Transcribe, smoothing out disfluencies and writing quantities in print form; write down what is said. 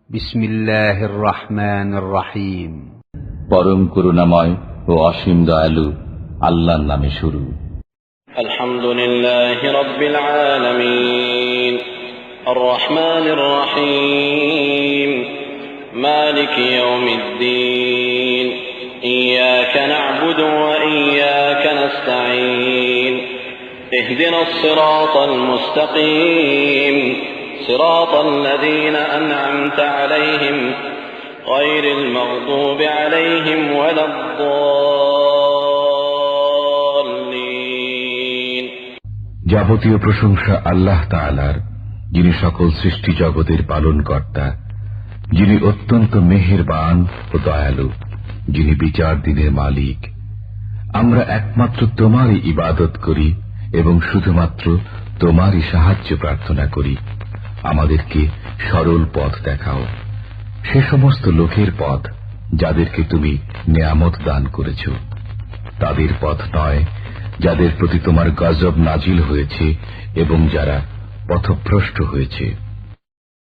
বিসমিল্লাহির রহমানির রহিম। পরম করুণাময় ও অসীম দয়ালু আল্লাহর নামে শুরু। আলহামদুলিল্লাহি রাব্বিল আলামিন আর রহমানির রহিম মালিকি ইয়াউমিদ্দিন ইয়াকা না'বুদু ওয়া ইয়াকা নাস্তাঈন ইহদিনাস সিরাতাল মুস্তাকিম সিরাতাল লাযীনা আন'আমতা আলাইহিম গায়রিল মাগদুবি আলাইহিম ওয়ালাদ-দাল্লিন। যাবতীয় প্রশংসা আল্লাহ তাআলার, যিনি সকল সৃষ্টি জগতের পালনকর্তা, যিনি অত্যন্ত মেহেরবান ও দয়ালু, যিনি বিচার দিনের মালিক। আমরা একমাত্র তোমারই ইবাদত করি এবং শুধুমাত্র তোমারই সাহায্য প্রার্থনা করি। আমাদেরকে সরল পথ দেখাও, সে সমস্ত লোকের পথ যাদেরকে তুমি নেয়ামত দান করেছ, তাদের পথ নয় যাদের প্রতি তোমার গজব নাজিল হয়েছে এবং যারা পথভ্রষ্ট হয়েছে।